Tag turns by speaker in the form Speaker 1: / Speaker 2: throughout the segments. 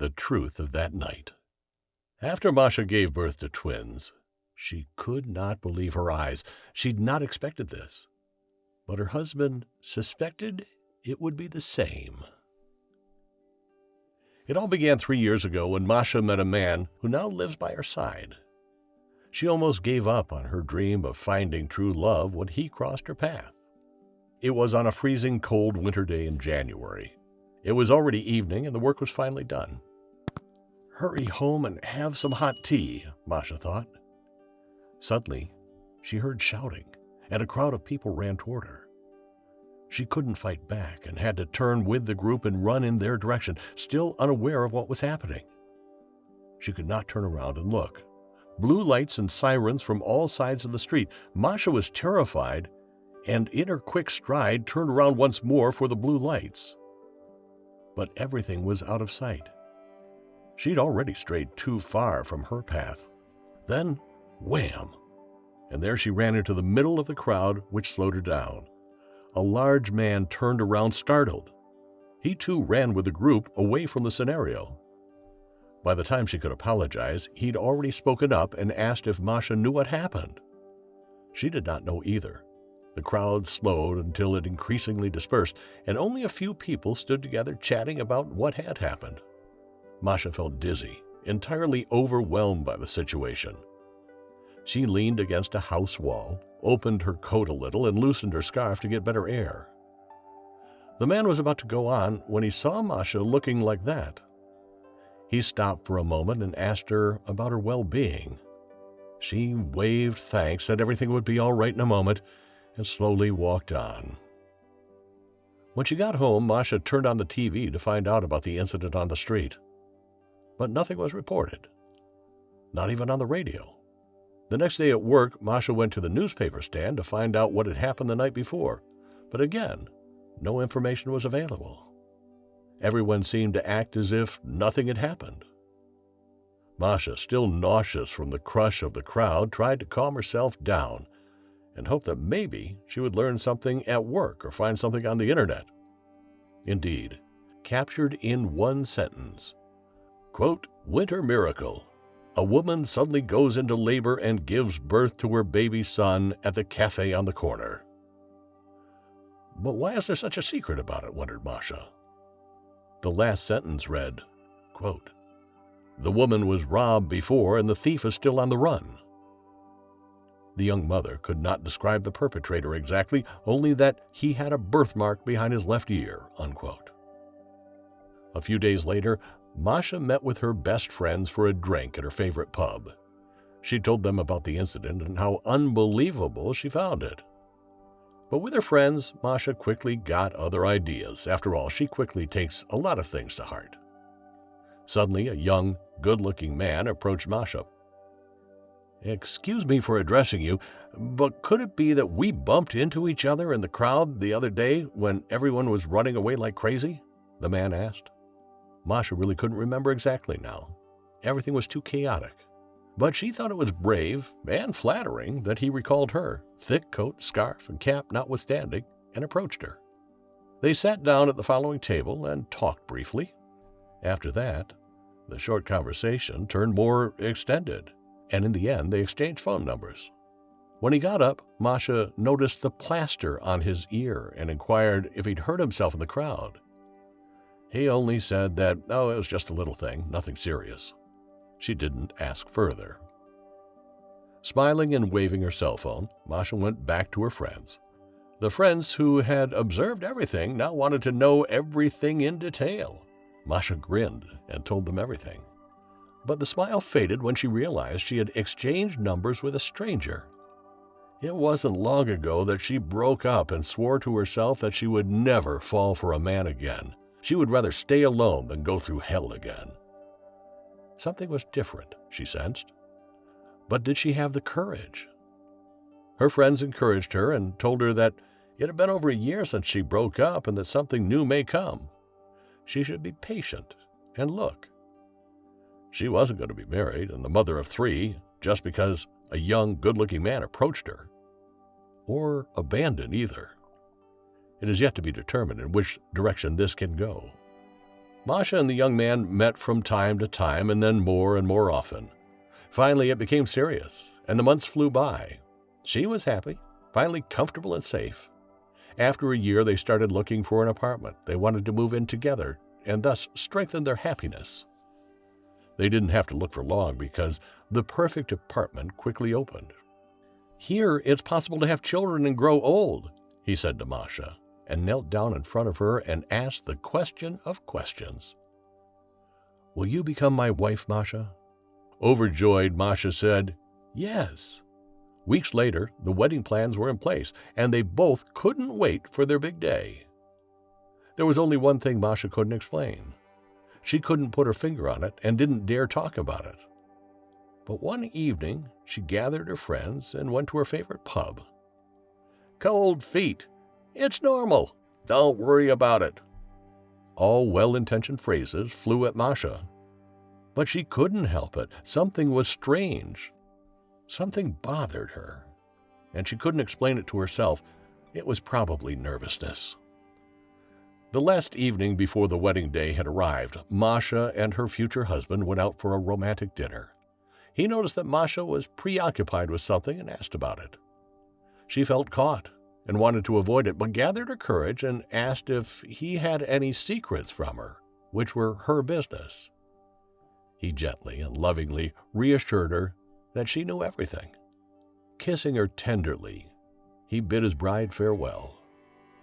Speaker 1: the truth of that night. After Masha gave birth to twins, she could not believe her eyes. She'd not expected this. But her husband suspected it would be the same. It all began 3 years ago when Masha met a man who now lives by her side. She almost gave up on her dream of finding true love when he crossed her path. It was on a freezing cold winter day in January. It was already evening and the work was finally done. Hurry home and have some hot tea, Masha thought. Suddenly, she heard shouting, and a crowd of people ran toward her. She couldn't fight back and had to turn with the group and run in their direction, still unaware of what was happening. She could not turn around and look. Blue lights and sirens from all sides of the street. Masha was terrified and in her quick stride turned around once more for the blue lights. But everything was out of sight. She'd already strayed too far from her path. Then, wham! And there she ran into the middle of the crowd, which slowed her down. A large man turned around startled. He too ran with the group away from the scenario. By the time she could apologize, he'd already spoken up and asked if Masha knew what happened. She did not know either. The crowd slowed until it increasingly dispersed, and only a few people stood together chatting about what had happened. Masha felt dizzy, entirely overwhelmed by the situation. She leaned against a house wall, opened her coat a little, and loosened her scarf to get better air. The man was about to go on when he saw Masha looking like that. He stopped for a moment and asked her about her well-being. She waved thanks, said everything would be all right in a moment, and slowly walked on. When she got home, Masha turned on the TV to find out about the incident on the street. But nothing was reported, not even on the radio. The next day at work, Masha went to the newspaper stand to find out what had happened the night before, but again, no information was available. Everyone seemed to act as if nothing had happened. Masha, still nauseous from the crush of the crowd, tried to calm herself down and hoped that maybe she would learn something at work or find something on the internet. Indeed, captured in one sentence, quote, "Winter miracle. A woman suddenly goes into labor and gives birth to her baby son at the cafe on the corner." But why is there such a secret about it, wondered Masha. The last sentence read, quote, "The woman was robbed before and the thief is still on the run." The young mother could not describe the perpetrator exactly, only that he had a birthmark behind his left ear, unquote. A few days later, Masha met with her best friends for a drink at her favorite pub. She told them about the incident and how unbelievable she found it. But with her friends, Masha quickly got other ideas. After all, she quickly takes a lot of things to heart. Suddenly, a young, good-looking man approached Masha. "Excuse me for addressing you, but could it be that we bumped into each other in the crowd the other day when everyone was running away like crazy?" the man asked. Masha really couldn't remember exactly now. Everything was too chaotic. But she thought it was brave and flattering that he recalled her, thick coat, scarf, and cap notwithstanding, and approached her. They sat down at the following table and talked briefly. After that, the short conversation turned more extended, and in the end they exchanged phone numbers. When he got up, Masha noticed the plaster on his ear and inquired if he'd hurt himself in the crowd. He only said that, it was just a little thing, nothing serious. She didn't ask further. Smiling and waving her cell phone, Masha went back to her friends. The friends who had observed everything now wanted to know everything in detail. Masha grinned and told them everything. But the smile faded when she realized she had exchanged numbers with a stranger. It wasn't long ago that she broke up and swore to herself that she would never fall for a man again. She would rather stay alone than go through hell again. Something was different, she sensed. But did she have the courage? Her friends encouraged her and told her that it had been over a year since she broke up and that something new may come. She should be patient and look. She wasn't going to be married and the mother of 3 just because a young, good-looking man approached her. Or abandoned either. It is yet to be determined in which direction this can go. Masha and the young man met from time to time and then more and more often. Finally, it became serious, and the months flew by. She was happy, finally comfortable and safe. After a year, they started looking for an apartment. They wanted to move in together and thus strengthen their happiness. They didn't have to look for long because the perfect apartment quickly opened. "Here, it's possible to have children and grow old," he said to Masha, and knelt down in front of her and asked the question of questions. "Will you become my wife, Masha?" Overjoyed, Masha said, "Yes." Weeks later, the wedding plans were in place, and they both couldn't wait for their big day. There was only one thing Masha couldn't explain. She couldn't put her finger on it and didn't dare talk about it. But one evening, she gathered her friends and went to her favorite pub. "Cold feet. It's normal. Don't worry about it." All well-intentioned phrases flew at Masha. But she couldn't help it. Something was strange. Something bothered her, and she couldn't explain it to herself. It was probably nervousness. The last evening before the wedding day had arrived, Masha and her future husband went out for a romantic dinner. He noticed that Masha was preoccupied with something and asked about it. She felt caught and wanted to avoid it, but gathered her courage and asked if he had any secrets from her, which were her business. He gently and lovingly reassured her that she knew everything. Kissing her tenderly, he bid his bride farewell.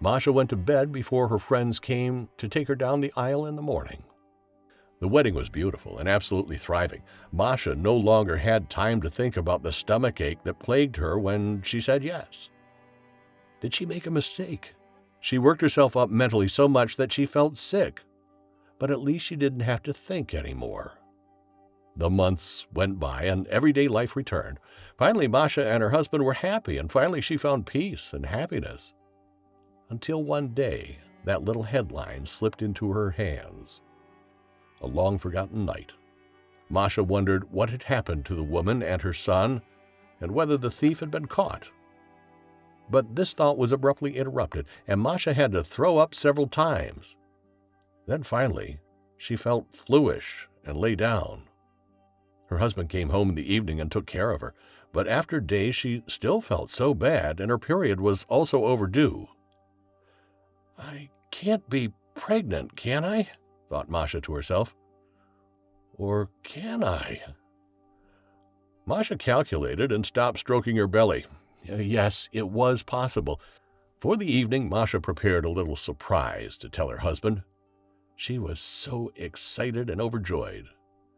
Speaker 1: Masha went to bed before her friends came to take her down the aisle in the morning. The wedding was beautiful and absolutely thriving. Masha no longer had time to think about the stomachache that plagued her when she said yes. Did she make a mistake? She worked herself up mentally so much that she felt sick, but at least she didn't have to think anymore. The months went by and everyday life returned. Finally, Masha and her husband were happy, and finally she found peace and happiness. Until one day, that little headline slipped into her hands. A long-forgotten night. Masha wondered what had happened to the woman and her son, and whether the thief had been caught. But this thought was abruptly interrupted, and Masha had to throw up several times. Then finally, she felt fluish and lay down. Her husband came home in the evening and took care of her, but after days she still felt so bad, and her period was also overdue. "I can't be pregnant, can I?" thought Masha to herself. "Or can I?" Masha calculated and stopped stroking her belly. Yes, it was possible. For the evening, Masha prepared a little surprise to tell her husband. She was so excited and overjoyed.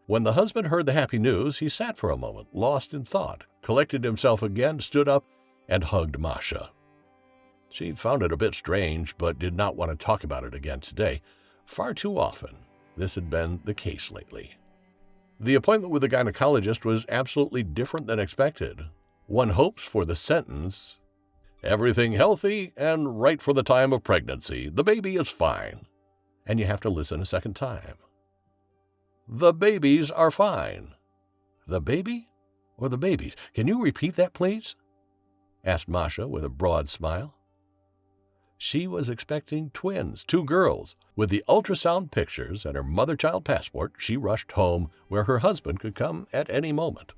Speaker 1: When the husband heard the happy news, he sat for a moment, lost in thought, collected himself again, stood up, and hugged Masha. She found it a bit strange, but did not want to talk about it again today. Far too often, this had been the case lately. The appointment with the gynecologist was absolutely different than expected. One hopes for the sentence, "Everything healthy and right for the time of pregnancy. The baby is fine." And you have to listen a second time. "The babies are fine." "The baby or the babies? Can you repeat that, please?" asked Masha with a broad smile. She was expecting twins, 2 girls. With the ultrasound pictures and her mother-child passport, she rushed home where her husband could come at any moment.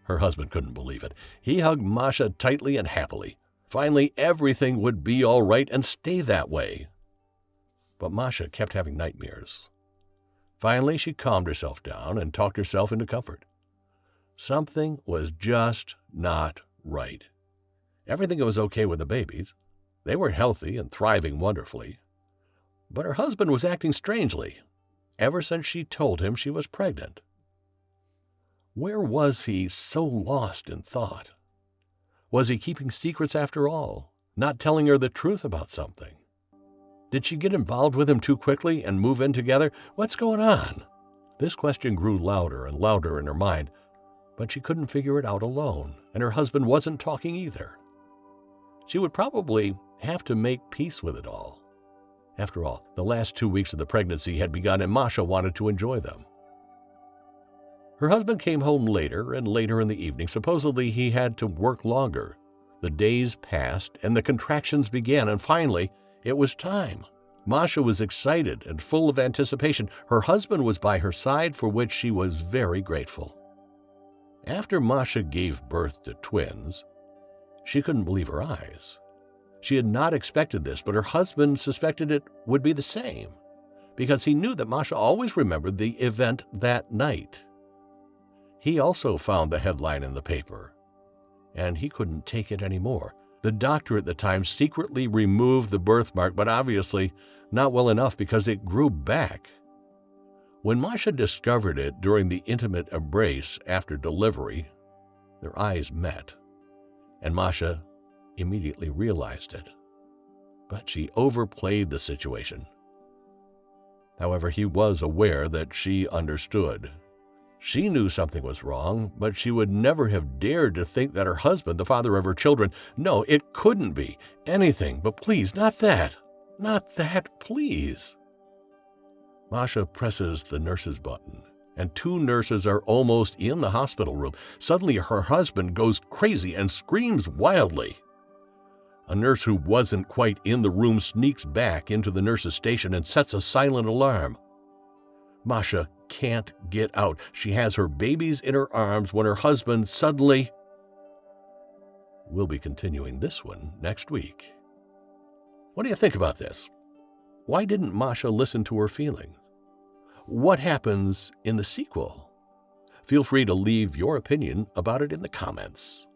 Speaker 1: Her husband couldn't believe it. He hugged Masha tightly and happily. Finally, everything would be all right and stay that way. But Masha kept having nightmares. Finally, she calmed herself down and talked herself into comfort. Something was just not right. Everything was okay with the babies. They were healthy and thriving wonderfully. But her husband was acting strangely, ever since she told him she was pregnant. Where was he so lost in thought? Was he keeping secrets after all, not telling her the truth about something? Did she get involved with him too quickly and move in together? What's going on? This question grew louder and louder in her mind, but she couldn't figure it out alone, and her husband wasn't talking either. She would probably have to make peace with it all. After all, the last 2 weeks of the pregnancy had begun, and Masha wanted to enjoy them. Her husband came home later and later in the evening. Supposedly he had to work longer. The days passed, and the contractions began, and finally, it was time. Masha was excited and full of anticipation. Her husband was by her side, for which she was very grateful. After Masha gave birth to twins, she couldn't believe her eyes. She had not expected this, but her husband suspected it would be the same, because he knew that Masha always remembered the event that night. He also found the headline in the paper, and he couldn't take it anymore. The doctor at the time secretly removed the birthmark, but obviously not well enough because it grew back. When Masha discovered it during the intimate embrace after delivery, their eyes met, and Masha immediately realized it. But she overplayed the situation. However, he was aware that she understood. She knew something was wrong, but she would never have dared to think that her husband, the father of her children, no, it couldn't be anything, but please, not that. Not that, please. Masha presses the nurse's button, and 2 nurses are almost in the hospital room. Suddenly, her husband goes crazy and screams wildly. A nurse who wasn't quite in the room sneaks back into the nurse's station and sets a silent alarm. Masha can't get out. She has her babies in her arms when her husband suddenly... We'll be continuing this one next week. What do you think about this? Why didn't Masha listen to her feelings? What happens in the sequel? Feel free to leave your opinion about it in the comments.